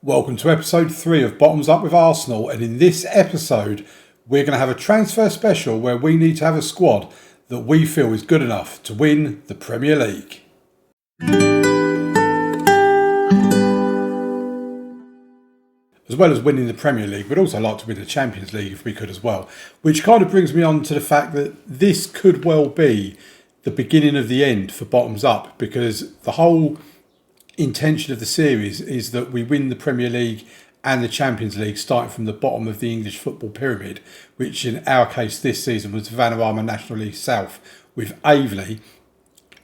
Welcome to episode 3 of Bottoms Up with Arsenal, and in this episode we're going to have a transfer special where we need to have a squad that we feel is good enough to win the Premier League. As well as winning the Premier League, we'd also like to win the Champions League if we could as well, which kind of brings me on to the fact that this could well be the beginning of the end for Bottoms Up, because the whole intention of the series is that we win the Premier League and the Champions League starting from the bottom of the English football pyramid, which in our case this season was Vanarama National League South with Aveley.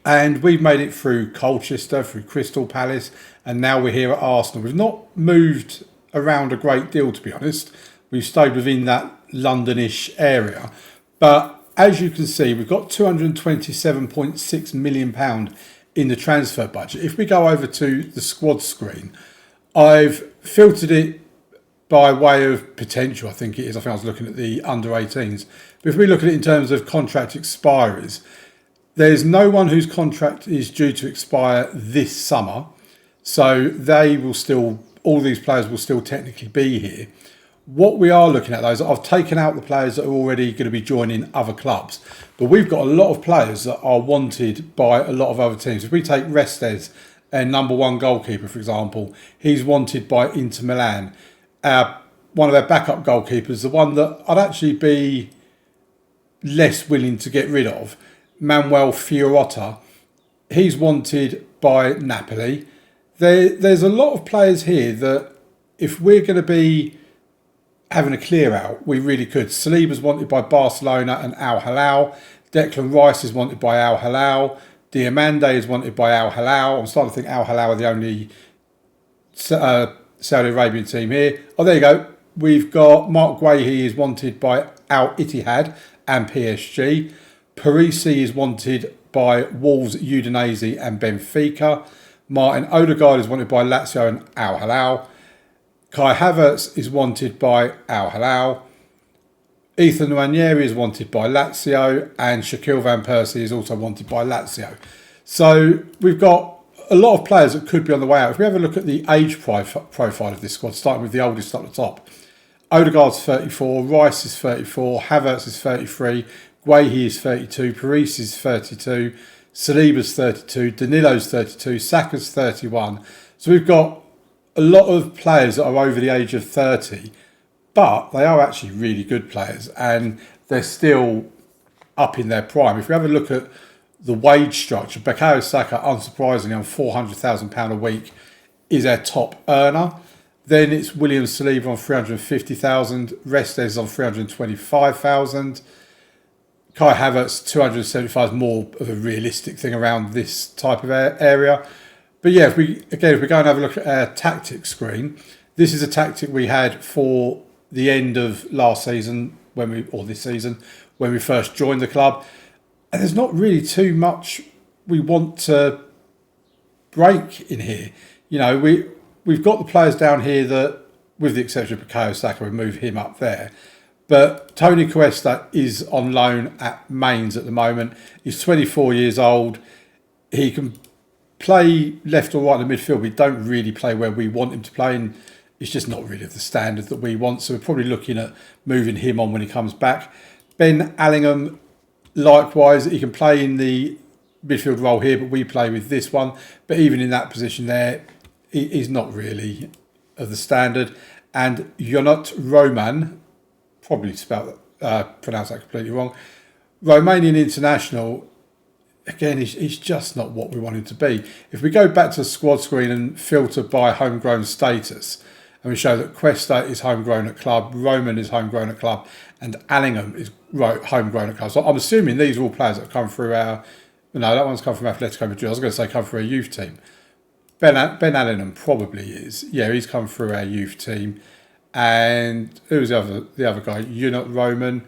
And we've made it through Colchester, through Crystal Palace, and now we're here at Arsenal. We've not moved around a great deal, to be honest. We've stayed within that Londonish area. But as you can see, we've got £227.6 million in the transfer budget. If we go over to the squad screen, I've filtered it by way of potential, I think it is. I think I was looking at the under 18s. But if we look at it in terms of contract expiries, there's no one whose contract is due to expire this summer. So they will still, all these players will still technically be here. What we are looking at though is I've taken out the players that are already going to be joining other clubs. But we've got a lot of players that are wanted by a lot of other teams. If we take Restes, and number one goalkeeper, for example, he's wanted by Inter Milan. One of our backup goalkeepers, the one that I'd actually be less willing to get rid of, Manuel Fiorota, he's wanted by Napoli. There's a lot of players here that if we're going to be having a clear out, we really could. Saliba's wanted by Barcelona and Al Hilal. Declan Rice is wanted by Al Hilal. Diomande is wanted by Al Hilal. I'm starting to think Al Hilal are the only Saudi Arabian team here. Oh, there you go. We've got Mark Guehi is wanted by Al Ittihad and PSG. Parisi is wanted by Wolves, Udinese and Benfica. Martin Odegaard is wanted by Lazio and Al Hilal. Kai Havertz is wanted by Al Hilal. Ethan Nwaneri is wanted by Lazio, and Shaquille Van Persie is also wanted by Lazio. So we've got a lot of players that could be on the way out. If we have a look at the age profile of this squad, starting with the oldest at the top, Odegaard's 34, Rice is 34, Havertz is 33, Guehi is 32, Parisi is 32, Saliba's 32, Danilo's 32, Saka's 31. So we've got a lot of players that are over the age of 30, but they are actually really good players and they're still up in their prime. If we have a look at the wage structure, Bukayo Saka, unsurprisingly, on £400,000 a week, is our top earner. Then it's William Saliba on £350,000, Restes on £325,000. Kai Havertz, £275 is more of a realistic thing around this type of area. But yeah, if we go and have a look at our tactics screen, this is a tactic we had for the end of last season, this season, when we first joined the club. And there's not really too much we want to break in here. You know, we've got the players down here that, with the exception of Bukayo Saka, we move him up there. But Tony Cuesta is on loan at Mainz at the moment. He's 24 years old. He can play left or right in the midfield. We don't really play where we want him to play, and it's just not really of the standard that we want. So we're probably looking at moving him on when he comes back. Ben Allingham, likewise, he can play in the midfield role here, but we play with this one. But even in that position there, he's not really of the standard. And JOURNEYMAN, probably pronounced that completely wrong, Romanian international, again, he's just not what we want him to be. If we go back to the squad screen and filter by homegrown status, and we show that Cuesta is homegrown at club, Roman is homegrown at club, and Allingham is homegrown at club. So I'm assuming these are all players that have come through that one's come from Atletico Madrid. I was going to say come through a youth team. Ben Allingham probably is. Yeah, he's come through our youth team. And who was the other guy? JOURNEYMAN.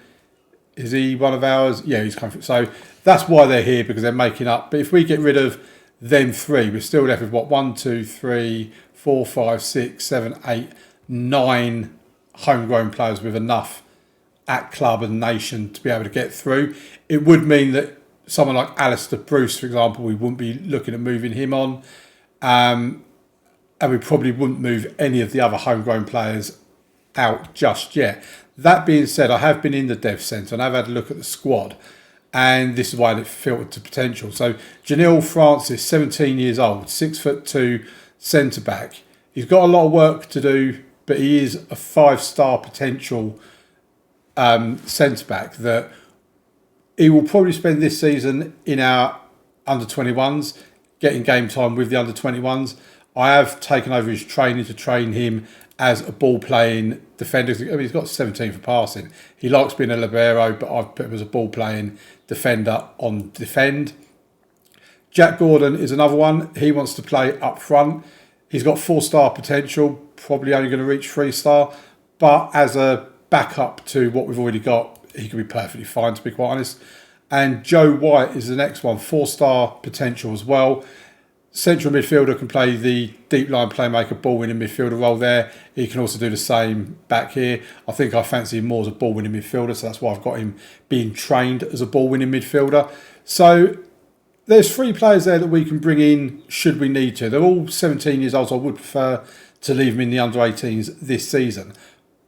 Is he one of ours? Yeah, he's come through. So that's why they're here, because they're making up. But if we get rid of them three, we're still left with 1, 2, 3, 4, 5, 6, 7, 8, 9 homegrown players with enough at club and nation to be able to get through. It would mean that someone like Alistair Bruce, for example, we wouldn't be looking at moving him on. and we probably wouldn't move any of the other homegrown players out just yet. That being said, I have been in the dev centre and I've had a look at the squad, and this is why it filtered to potential. So Janelle Francis, 17 years old, 6'2" centre back. He's got a lot of work to do, but he is a 5-star potential centre back that he will probably spend this season in our under 21s, getting game time with the under 21s. I have taken over his training to train him as a ball playing defender. I mean, he's got 17 for passing. He likes being a libero, but I've put him as a ball playing defender on defend. Jack Gordon is another one. He wants to play up front. He's got 4-star potential, probably only going to reach 3-star, but as a backup to what we've already got, he could be perfectly fine, to be quite honest. And Joe White is the next one, 4-star potential as well. Central midfielder, can play the deep line playmaker, ball winning midfielder role there. He can also do the same back here. I think I fancy him more as a ball winning midfielder, so that's why I've got him being trained as a ball winning midfielder. So there's 3 players there that we can bring in should we need to. They're all 17 years old, so I would prefer to leave them in the under 18s this season.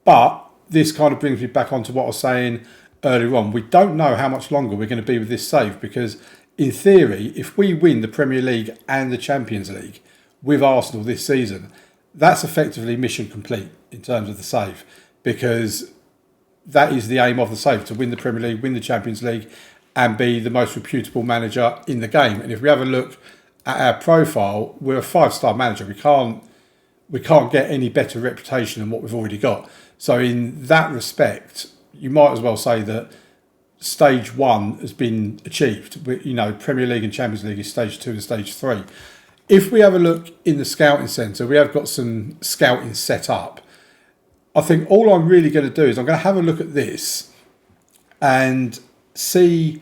But this kind of brings me back onto what I was saying earlier on. We don't know how much longer we're going to be with this save, because in theory, if we win the Premier League and the Champions League with Arsenal this season, that's effectively mission complete in terms of the save, because that is the aim of the save, to win the Premier League, win the Champions League, and be the most reputable manager in the game. And if we have a look at our profile, we're a 5-star manager. We can't get any better reputation than what we've already got. So in that respect, you might as well say that stage 1 has been achieved. Premier League and Champions League is stage 2 and stage 3. If we have a look in the scouting centre, we have got some scouting set up. I think all I'm really going to do is I'm going to have a look at this and see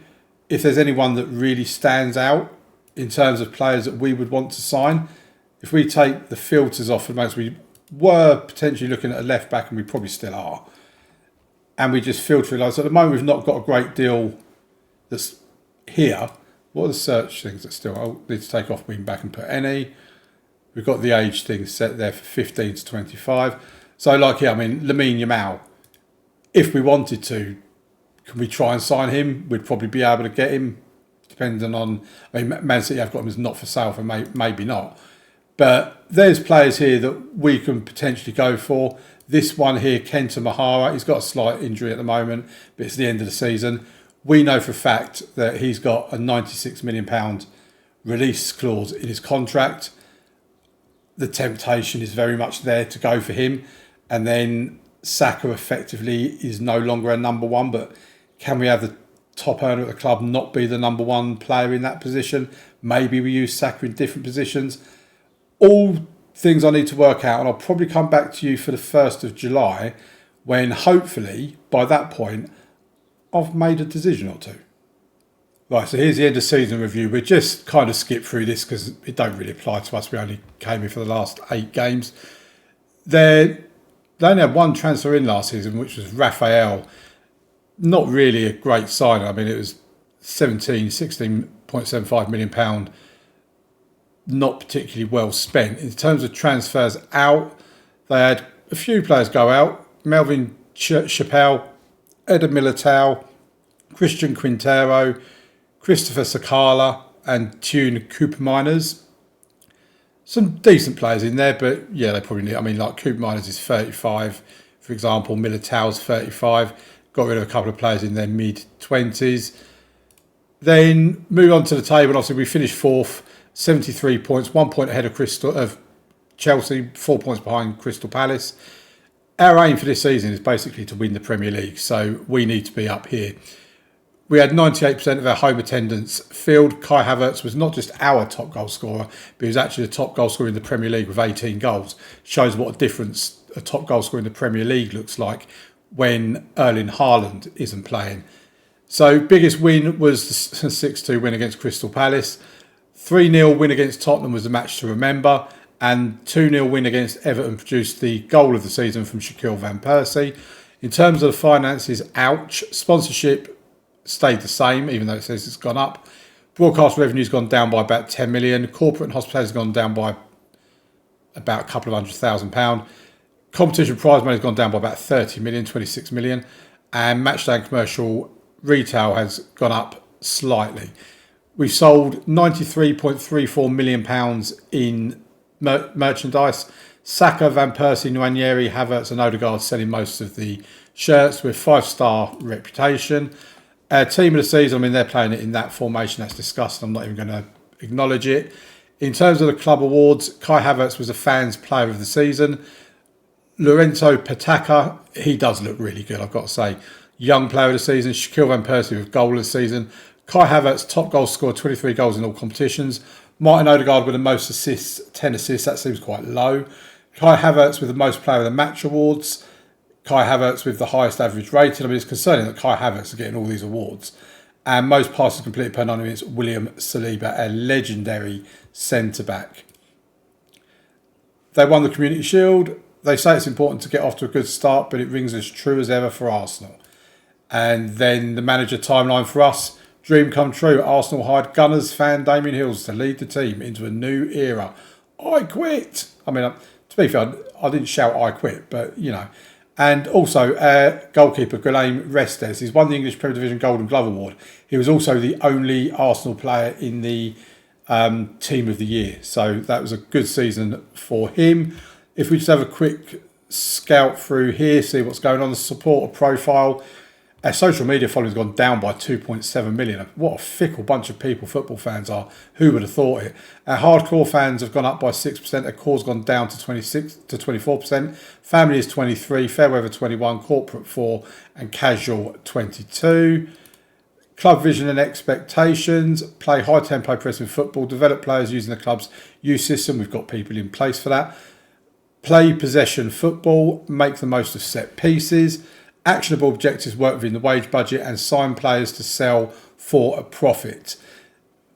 if there's anyone that really stands out in terms of players that we would want to sign. If we take the filters off, we were potentially looking at a left back, and we probably still are, and we just filter it. So at the moment, we've not got a great deal that's here. What are the search things that still? I'll need to take off wing back and put any. We've got the age thing set there for 15 to 25. So Lamine Yamal, if we wanted to, can we try and sign him? We'd probably be able to get him, depending on... Man City have got him as not for sale, for maybe not. But there's players here that we can potentially go for. This one here, Kenta Mahara, he's got a slight injury at the moment, but it's the end of the season. We know for a fact that he's got a £96 million release clause in his contract. The temptation is very much there to go for him. And then Saka effectively is no longer a number 1, but can we have the top earner at the club not be the number 1 player in that position? Maybe we use Saka in different positions. All things I need to work out, and I'll probably come back to you for the 1st of July, when hopefully by that point I've made a decision or two. Right, so here's the end of season review. We'll just kind of skip through this because it don't really apply to us. We only came in for the last 8 games. They only had 1 transfer in last season, which was Raphael. Not really a great sign. It was £16.75 million, not particularly well spent. In terms of transfers out, they had a few players go out. Melvin Chappelle, Eder Militao, Christian Quintero, Christopher Sakala, and Tune Cooper Miners. Some decent players in there, but yeah, they probably need... Cooper Miners is 35, for example. Militao's 35. Got rid of a couple of players in their mid-20s. Then move on to the table. Obviously, we finished 4th, 73 points, 1 point ahead of Chelsea, 4 points behind Crystal Palace. Our aim for this season is basically to win the Premier League, so we need to be up here. We had 98% of our home attendance filled. Kai Havertz was not just our top goal scorer, but he was actually the top goal scorer in the Premier League with 18 goals. Shows what a difference a top goal scorer in the Premier League looks like when Erling Haaland isn't playing. So biggest win was the 6-2 win against Crystal Palace. 3-0 win against Tottenham was the match to remember. And 2-0 win against Everton produced the goal of the season from Shaquille Van Persie. In terms of the finances, ouch. Sponsorship stayed the same, even though it says it's gone up. Broadcast revenue's gone down by about 10 million. Corporate and hospitality has gone down by about a couple of £100,000. Competition prize money has gone down by about 30 million, 26 million. And matchday and commercial retail has gone up slightly. We've sold £93.34 million in merchandise. Saka, Van Persie, Nwaneri, Havertz and Odegaard selling most of the shirts with 5-star reputation. Team of the season, I mean, they're playing it in that formation. That's disgusting. I'm not even going to acknowledge it. In terms of the club awards, Kai Havertz was a fans' player of the season. Lorenzo Pataka, he does look really good, I've got to say. Young player of the season. Shaquille Van Persie with goal of the season. Kai Havertz, top goal scorer, 23 goals in all competitions. Martin Odegaard with the most assists, 10 assists. That seems quite low. Kai Havertz with the most player of the match awards. Kai Havertz with the highest average rating. I mean, it's concerning that Kai Havertz is getting all these awards. And most passes completed per 90 minutes, William Saliba, a legendary centre-back. They won the Community Shield. They say it's important to get off to a good start, but it rings as true as ever for Arsenal. And then the manager timeline for us. Dream come true. Arsenal hired Gunners fan Damien Hills to lead the team into a new era. I quit. I mean, to be fair, I didn't shout I quit, but, you know. And also, goalkeeper Guillaume Restes. He's won the English Premier Division Golden Glove Award. He was also the only Arsenal player in the Team of the Year. So that was a good season for him. If we just have a quick scout through here, see what's going on, the supporter profile. Our social media following has gone down by 2.7 million. What a fickle bunch of people football fans are. Who would have thought it? Our hardcore fans have gone up by 6%. Our core's gone down to 24%. Family is 23%. Fairweather 21%. Corporate 4%. And casual 22%. Club vision and expectations. Play high tempo pressing football. Develop players using the club's youth system. We've got people in place for that. Play possession football. Make the most of set pieces. Actionable objectives work within the wage budget and sign players to sell for a profit.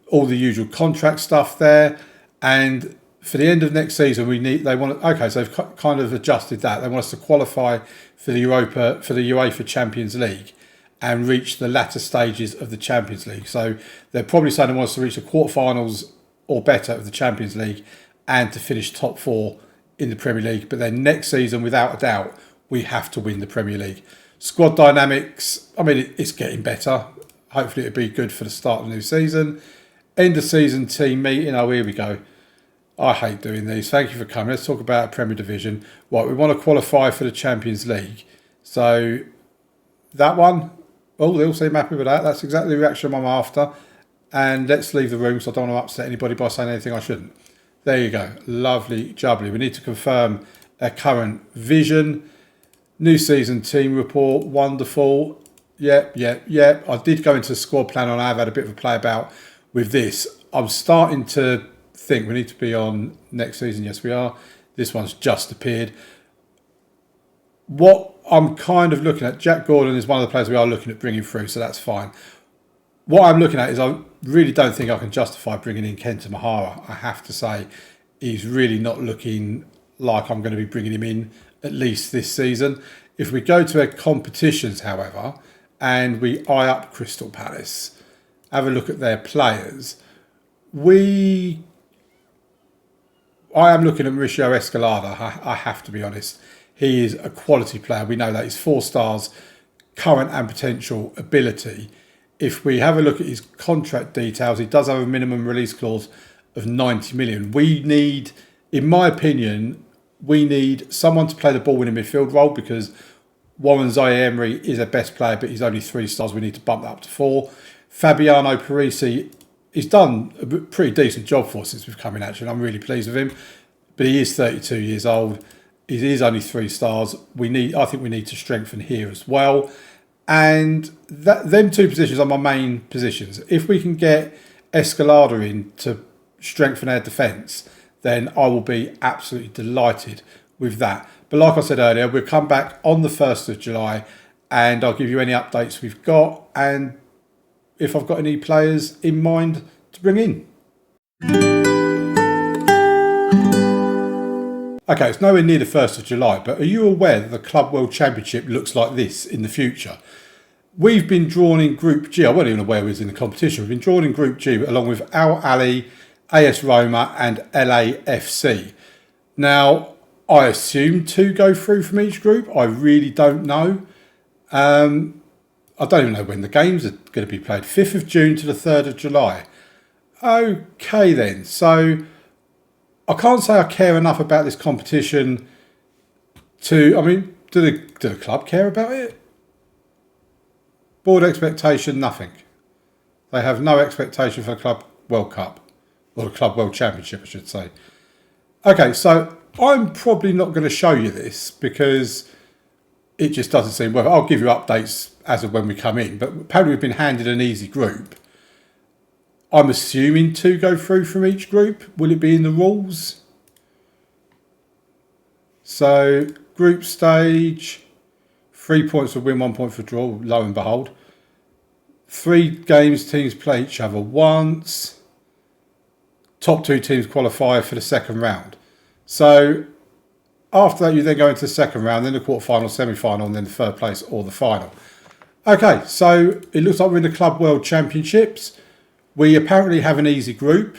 All the usual contract stuff there. And for the end of next season, so they've kind of adjusted that. They want us to qualify for the UEFA Champions League and reach the latter stages of the Champions League. So they're probably saying they want us to reach the quarterfinals or better of the Champions League and to finish top 4 in the Premier League. But then next season, without a doubt, we have to win the Premier League. Squad dynamics, I mean, it's getting better. Hopefully it'll be good for the start of the new season. End of season team meeting. Oh, here we go. I hate doing these. Thank you for coming. Let's talk about Premier Division. Right, we want to qualify for the Champions League. So that one, oh, they all seem happy with that. That's exactly the reaction I'm after. And let's leave the room so I don't want to upset anybody by saying anything I shouldn't. There you go. Lovely jubbly. We need to confirm a current vision. New season team report, wonderful. Yep. I did go into the squad plan and I've had a bit of a play about with this. I'm starting to think we need to be on next season. Yes, we are. This one's just appeared. What I'm kind of looking at, Jack Gordon is one of the players we are looking at bringing through, so that's fine. What I'm looking at is I really don't think I can justify bringing in Kenta Mahara. I have to say he's really not looking like I'm going to be bringing him in at least this season. If we go to our competitions, however, and we eye up Crystal Palace, have a look at their players, I am looking at Mauricio Escalada. I have to be honest. He is a quality player. We know that he's 4 stars, current and potential ability. If we have a look at his contract details, he does have a minimum release clause of 90 million. We need, in my opinion, someone to play the ball in a midfield role because Warren Zaire-Emery is our best player, but he's only 3 stars. We need to bump that up to 4. Fabiano Parisi, he's done a pretty decent job for us since we've come in, actually. I'm really pleased with him. But he is 32 years old. He is only 3 stars. I think we need to strengthen here as well. And them 2 positions are my main positions. If we can get Escalada in to strengthen our defence, then I will be absolutely delighted with that. But like I said earlier, we'll come back on the 1st of July and I'll give you any updates we've got and if I've got any players in mind to bring in. Okay, it's nowhere near the 1st of July, but are you aware that the Club World Championship looks like this in the future? We've been drawn in Group G. I wasn't even aware we was in the competition. We've been drawn in Group G along with Al Ali, AS Roma and LAFC. Now, I assume 2 go through from each group. I really don't know. I don't even know when the games are going to be played. 5th of June to the 3rd of July. Okay then. So I can't say I care enough about this competition to... I mean, do the club care about it? Board expectation, nothing. They have no expectation for the Club World Cup. Or the Club World Championship, I should say. Okay, so I'm probably not going to show you this because it just doesn't seem worth it. I'll give you updates as of when we come in. But apparently we've been handed an easy group. I'm assuming 2 go through from each group. Will it be in the rules? So, group stage, 3 points for win, 1 point for draw, lo and behold. 3 games, teams play each other once. Top 2 teams qualify for the second round. So, after that, you then go into the second round, then the quarterfinal, semi-final, and then the third place or the final. Okay, so it looks like we're in the Club World Championships. We apparently have an easy group,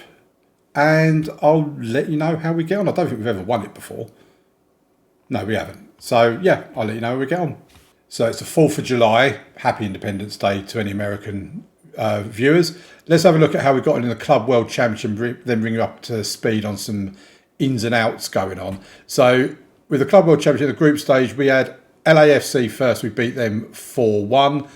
and I'll let you know how we get on. I don't think we've ever won it before. No, we haven't. So, yeah, I'll let you know how we get on. So, it's the 4th of July. Happy Independence Day to any American viewers. Let's have a look at how we got on in the Club World Championship, then bring you up to speed on some ins and outs going on. So, with the Club World Championship, the group stage, we had LAFC first. We beat them 4-1.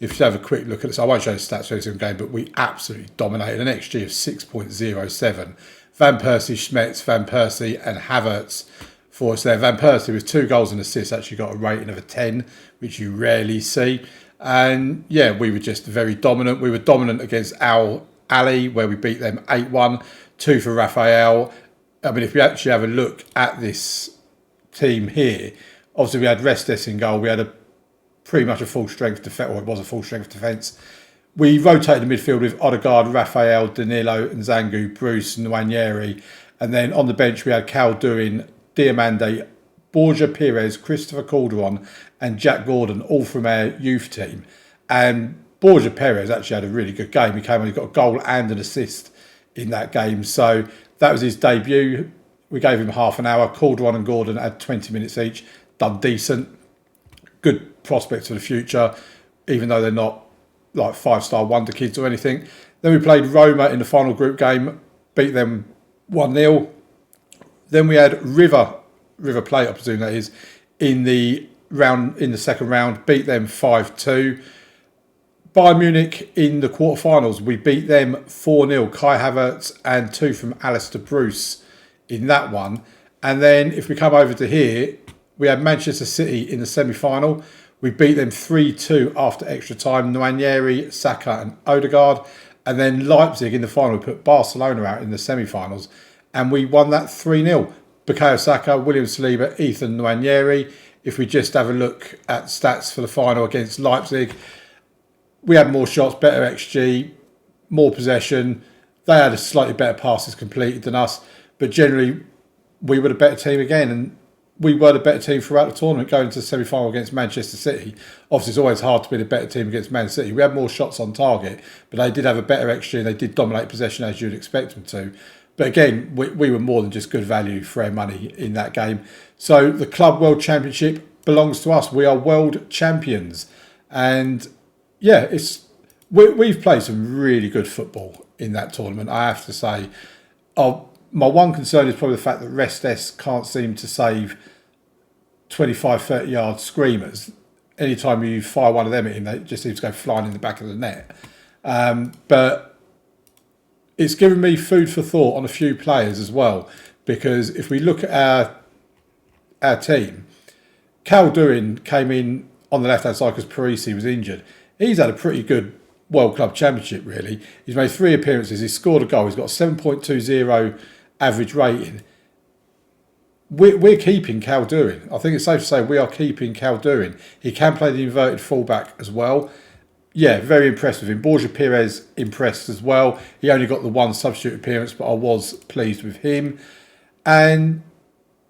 If you have a quick look at this, I won't show you the stats for every single game, but we absolutely dominated. An XG of 6.07. Van Persie, Schmetz, Van Persie and Havertz for us there. Van Persie with 2 goals and assists actually got a rating of a 10, which you rarely see. And yeah, we were just very dominant. We were dominant against Al Ali, where we beat them 8-1. 2 for Raphael. I mean, if we actually have a look at this team here, obviously we had Restes in goal. We had pretty much a full strength defence, or it was a full strength defence. We rotated the midfield with Odegaard, Raphael, Danilo, and Zangu, Bruce, Nwaneri. And then on the bench we had Calduin, Diamande, Borja Perez, Christopher Calderon, and Jack Gordon, all from our youth team. And Borja Perez actually had a really good game. He came on, he got a goal and an assist in that game. So that was his debut. We gave him half an hour. Calderon and Gordon had 20 minutes each. Done decent. Good prospects for the future, even though they're not like 5-star wonder kids or anything. Then we played Roma in the final group game, beat them 1-0. Then we had River Plate, I presume that is, in the second round, beat them 5-2. Bayern Munich in the quarterfinals, we beat them 4-0. Kai Havertz and 2 from Alistair Bruce in that one. And then if we come over to here, we had Manchester City in the semi-final. We beat them 3-2 after extra time. Nwaneri, Saka and Odegaard. And then Leipzig in the final. We put Barcelona out in the semi-finals. And we won that 3-0. Bukayo Saka, William Saliba, Ethan Nwaneri. If we just have a look at stats for the final against Leipzig, we had more shots, better XG, more possession. They had a slightly better passes completed than us. But generally, we were the better team again. And we were the better team throughout the tournament, going to the semi-final against Manchester City. Obviously, it's always hard to be the better team against Man City. We had more shots on target, but they did have a better XG and they did dominate possession as you'd expect them to. But again, we were more than just good value for our money in that game. So the Club World Championship belongs to us. We are world champions. And yeah, we've played some really good football in that tournament, I have to say. My one concern is probably the fact that Restes can't seem to save 25, 30 yard screamers. Anytime you fire one of them at him, they just seem to go flying in the back of the net. But it's given me food for thought on a few players as well, because if we look at our team, Calduin came in on the left-hand side because Parisi was injured. He's had a pretty good World Club Championship, really. He's made 3 appearances. He's scored a goal. He's got a 7.20 average rating. We're keeping Calduin. I think it's safe to say we are keeping Calduin. He can play the inverted fullback as well. Yeah, very impressed with him. Borja Perez impressed as well. He only got the 1 substitute appearance, but I was pleased with him. And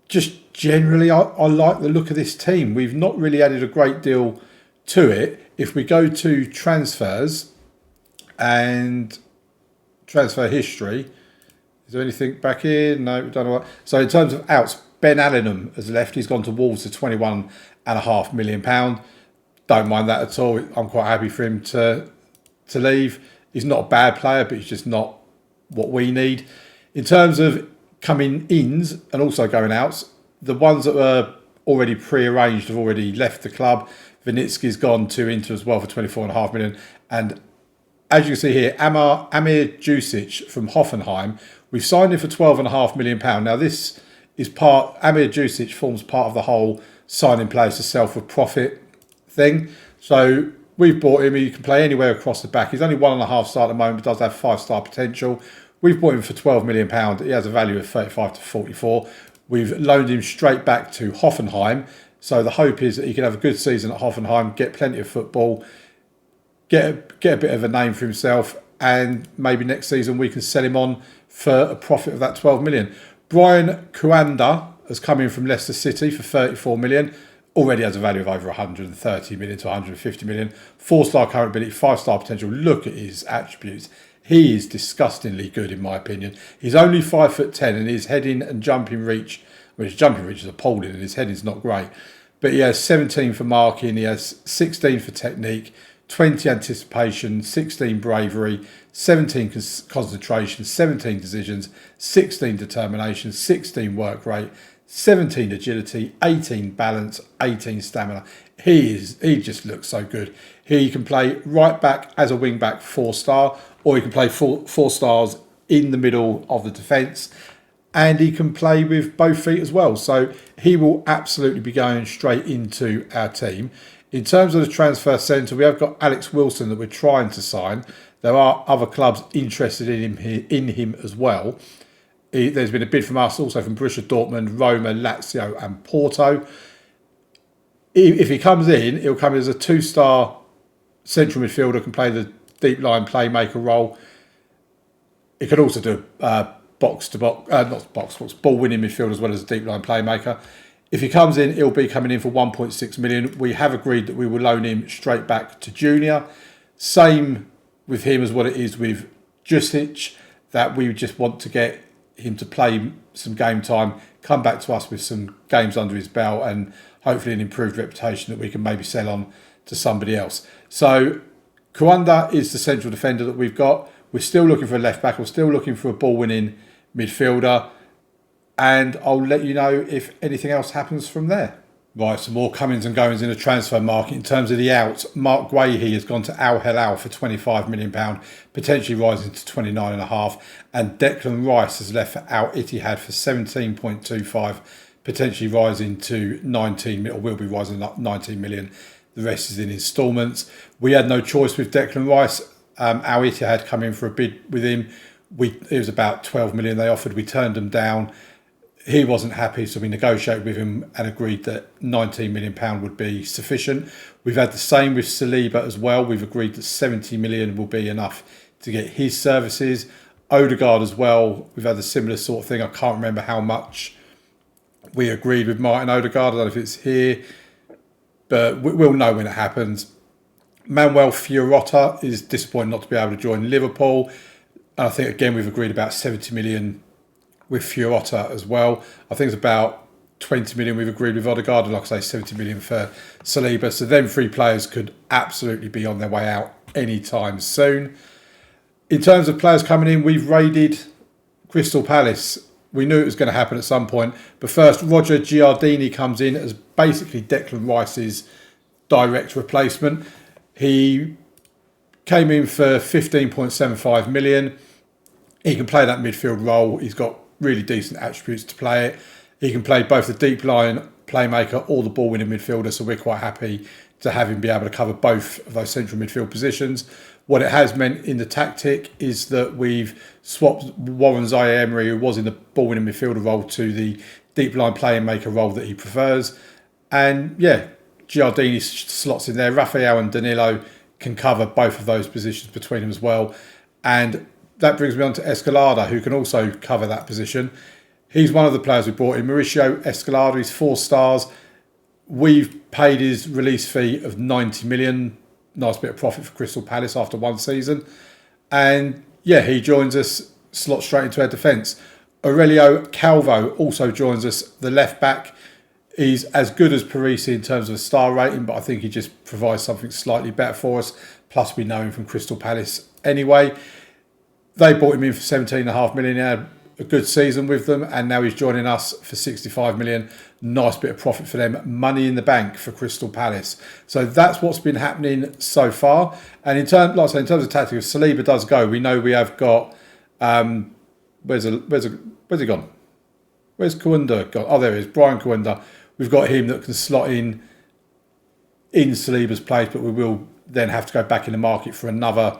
just generally, I like the look of this team. We've not really added a great deal to it. If we go to transfers and transfer history, Is there anything back here? No, we don't know what. So in terms of outs, Ben Allenham has left. He's gone to Wolves for £21.5 million. Don't mind that at all. I'm quite happy for him to leave. He's not a bad player, but he's just not what we need. In terms of coming ins and also going outs, the ones that were already pre-arranged have already left the club. Vinitsky's gone to Inter as well for £24.5 million. And as you can see here, Amir Jusic from Hoffenheim, we've signed him for £12.5 million. Now this is Amir Jusic forms part of the whole signing players to sell for profit thing. So we've bought him. He can play anywhere across the back. He's only 1.5 star at the moment, but does have 5-star potential. We've bought him for £12 million. He has a value of 35 to 44. We've loaned him straight back to Hoffenheim. So the hope is that he can have a good season at Hoffenheim, get plenty of football, get a bit of a name for himself, and maybe next season we can sell him on for a profit of that 12 million. Brian Kuanda has come in from Leicester City for 34 million. Already has a value of over 130 million to 150 million. 4-star current ability, 5-star potential. Look at his attributes. He is disgustingly good in my opinion. He's only 5'10" and his heading and jumping reach, his jumping reach is appalling and his heading's not great. But he has 17 for marking, he has 16 for technique, 20 anticipation, 16 bravery, 17 concentration, 17 decisions, 16 determination, 16 work rate, 17 agility, 18 balance, 18 stamina. He just looks so good. He can play right back as a wing back 4-star, or he can play 4 stars in the middle of the defence, and he can play with both feet as well. So he will absolutely be going straight into our team. In terms of the transfer centre, we have got Alex Wilson that we're trying to sign. There are other clubs interested in him as well. There's been a bid from us, also from Borussia Dortmund, Roma, Lazio and Porto. If he comes in, he'll come in as a 2-star central midfielder, can play the deep line playmaker role. He could also do box-to-box, ball-winning midfield as well as a deep line playmaker. If he comes in, he'll be coming in for 1.6 million. We have agreed that we will loan him straight back to Junior. Same with him as what it is with Jusic, that we just want to get him to play some game time, come back to us with some games under his belt and hopefully an improved reputation that we can maybe sell on to somebody else. So Kuanda is the central defender that we've got. We're still looking for a left back. We're still looking for a ball-winning midfielder. And I'll let you know if anything else happens from there. Right, some more comings and goings in the transfer market. In terms of the outs, Mark Guehi has gone to Al Hilal for £25 million, potentially rising to 29.5. And Declan Rice has left for Al Ittihad for 17.25, potentially rising to 19 million, or will be rising up 19 million. The rest is in instalments. We had no choice with Declan Rice. Al Ittihad come in for a bid with him. It was about 12 million they offered. We turned them down. He wasn't happy, so we negotiated with him and agreed that £19 million would be sufficient. We've had the same with Saliba as well. We've agreed that 70 million will be enough to get his services. Odegaard as well, we've had a similar sort of thing. I can't remember how much we agreed with Martin Odegaard. I don't know if it's here, but we'll know when it happens. Manuel Fiorota is disappointed not to be able to join Liverpool. And I think, again, we've agreed about 70 million with Fiorota as well. I think it's about 20 million we've agreed with Odegaard, and like I say, 70 million for Saliba. So them 3 players could absolutely be on their way out anytime soon. In terms of players coming in, we've raided Crystal Palace. We knew it was going to happen at some point. But first, Roger Giardini comes in as basically Declan Rice's direct replacement. He came in for 15.75 million. He can play that midfield role. He's got really decent attributes to play it. He can play both the deep line playmaker or the ball winning midfielder, so we're quite happy to have him be able to cover both of those central midfield positions. What it has meant in the tactic is that we've swapped Warren Zaire-Emery, who was in the ball winning midfielder role, to the deep line playmaker role that he prefers. And yeah, Giardini slots in there. Rafael and Danilo can cover both of those positions between them as well. And that brings me on to Escalada, who can also cover that position. He's one of the players we brought in. Mauricio Escalada, he's 4 stars. We've paid his release fee of 90 million. Nice bit of profit for Crystal Palace after one season. And yeah, he joins us slot straight into our defence. Aurelio Calvo also joins us, the left back. He's as good as Parisi in terms of a star rating, but I think he just provides something slightly better for us. Plus, we know him from Crystal Palace anyway. They bought him in for 17.5 million. He had a good season with them, and now he's joining us for 65 million. Nice bit of profit for them. Money in the bank for Crystal Palace. So that's what's been happening so far. And in terms, like I say, in terms of tactics, if Saliba does go, we know we have got. Where's he gone? Where's Kawunda gone? Oh, there he is, Brian Kawunda. We've got him that can slot in Saliba's place, but we will then have to go back in the market for another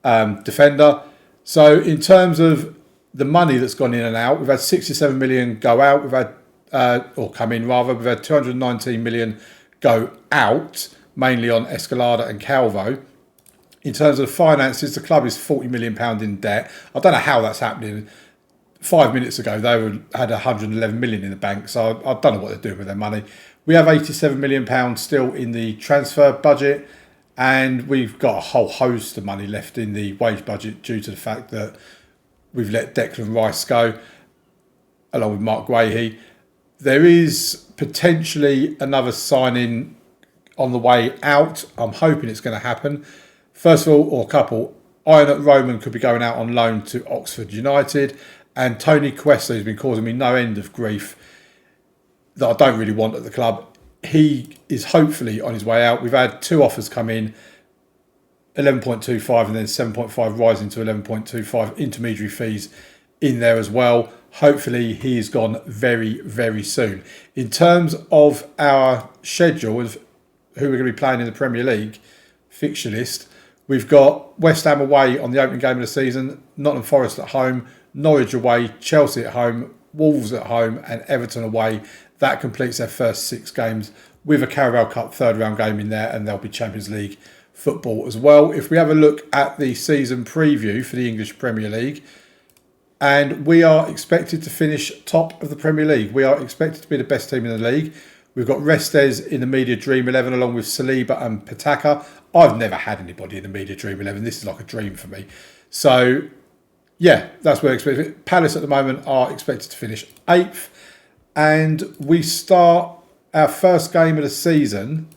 defender. So in terms of the money that's gone in and out, we've had 67 million go out. We've had or come in rather. We've had 219 million go out, mainly on Escalada and Calvo. In terms of finances, the club is £40 million in debt. I don't know how that's happening. 5 minutes ago, they had 111 million in the bank, so I don't know what they're doing with their money. We have £87 million still in the transfer budget, and we've got a whole host of money left in the wage budget due to the fact that we've let Declan Rice go, along with Mark Guehi. There is potentially another signing on the way out. I'm hoping it's going to happen. First of all, or a couple, JOURNEYMAN could be going out on loan to Oxford United, and Tony Cuesta has been causing me no end of grief that I don't really want at the club. He is hopefully on his way out. We've had 2 offers come in, 11.25 and then 7.5 rising to 11.25, intermediary fees in there as well. Hopefully he is gone very, very soon. In terms of our schedule of who we're going to be playing in the Premier League fixture list, we've got West Ham away on the opening game of the season, Nottingham Forest at home, Norwich away, Chelsea at home, Wolves at home and Everton away. That completes their first 6 games with a Carabao Cup third round game in there, and there'll be Champions League football as well. If we have a look at the season preview for the English Premier League, and we are expected to finish top of the Premier League. We are expected to be the best team in the league. We've got Restes in the Media Dream 11 along with Saliba and Pataka. I've never had anybody in the Media Dream 11. This is like a dream for me. So, yeah, that's where I expect. Palace at the moment are expected to finish 8th. And we start our first game of the season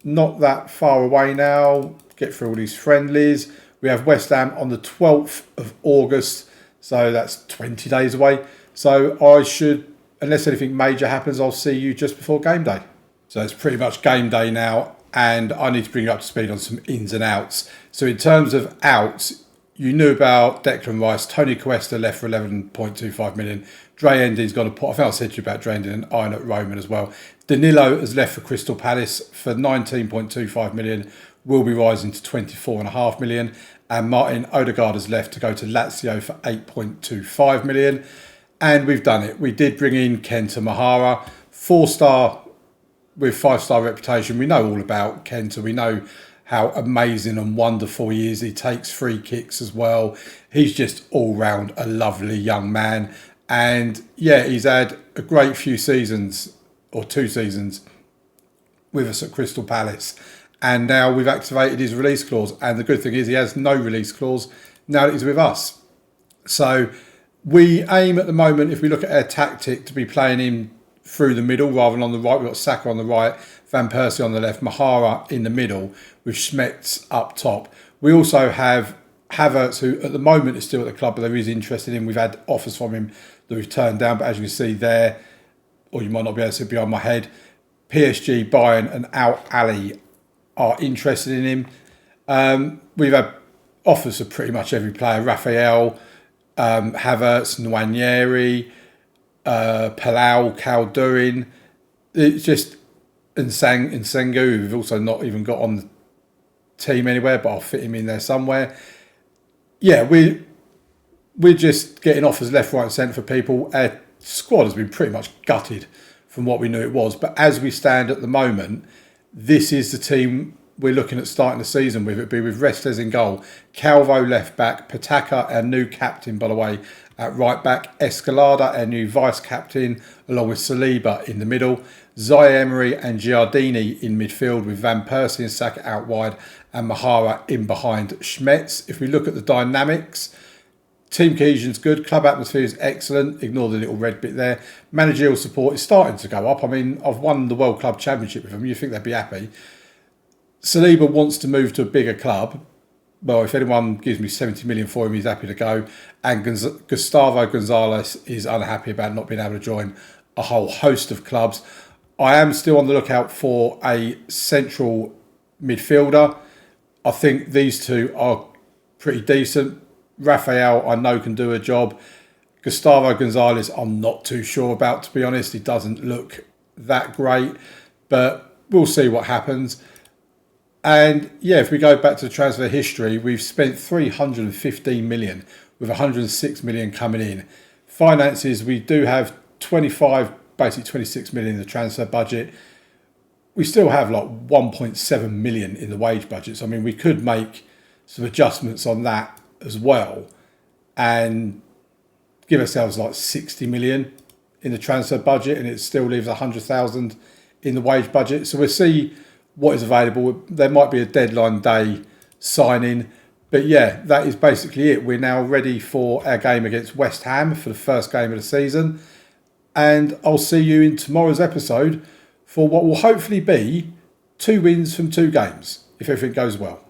not that far away now. Get through all these friendlies. We have West Ham on the 12th of August. So that's 20 days away. So I should, unless anything major happens, I'll see you just before game day. So it's pretty much game day now. And I need to bring you up to speed on some ins and outs. So in terms of outs, you knew about Declan Rice. Tony Cuesta left for 11.25 million. Dre Ending's got a pot. I think I said to you about Dre Ending and JOURNEYMAN as well. Danilo has left for Crystal Palace for 19.25 million. Will be rising to 24.5 million. And Martin Odegaard has left to go to Lazio for 8.25 million. And we've done it. We did bring in Kenta Mahara, 4-star with 5-star reputation. We know all about Kenta. We know how amazing and wonderful he is. He takes free kicks as well. He's just all round a lovely young man. And yeah, he's had a great few seasons, or 2 seasons, with us at Crystal Palace. And now we've activated his release clause. And the good thing is he has no release clause now that he's with us. So we aim at the moment, if we look at our tactic, to be playing him through the middle rather than on the right. We've got Saka on the right, Van Persie on the left, Mahara in the middle with Schmetz up top. We also have Havertz, who at the moment is still at the club, but there is interest in him. We've had offers from him that we've turned down, but as you can see there, or you might not be able to see it behind my head, PSG, Bayern and Al Ali are interested in him. We've had offers of pretty much every player. Raphael, Havertz, Nwaneri, Palau, Caldurin. It's just Nsengu, who we've also not even got on the team anywhere, but I'll fit him in there somewhere. Yeah, we're just getting offers left, right and centre for people. Our squad has been pretty much gutted from what we knew it was. But as we stand at the moment, this is the team we're looking at starting the season with. It'd be with Restes in goal, Calvo left back, Pataka, our new captain, by the way, At right back, Escalada, our new vice-captain, along with Saliba in the middle. Zaire-Emery and Giardini in midfield, with Van Persie and Saka out wide and Mahara in behind Schmetz. If we look at the dynamics, team cohesion's good, club atmosphere is excellent, ignore the little red bit there. Managerial support is starting to go up. I mean, I've won the World Club Championship with them, you think they'd be happy. Saliba wants to move to a bigger club. Well, if anyone gives me 70 million for him, he's happy to go. And Gustavo Gonzalez is unhappy about not being able to join a whole host of clubs. I am still on the lookout for a central midfielder. I think these two are pretty decent. Rafael, I know, can do a job. Gustavo Gonzalez, I'm not too sure about, to be honest. He doesn't look that great, but we'll see what happens. And yeah, if we go back to transfer history, we've spent 315 million with 106 million coming in. Finances, we do have 26 million in the transfer budget. We still have like 1.7 million in the wage budget. So, I mean, we could make some adjustments on that as well and give ourselves like 60 million in the transfer budget, and it still leaves 100,000 in the wage budget. So we'll see what is available. There might be a deadline day signing, but yeah, that is basically it. We're now ready for our game against West Ham for the first game of the season, and I'll see you in tomorrow's episode for what will hopefully be 2 wins from 2 games if everything goes well.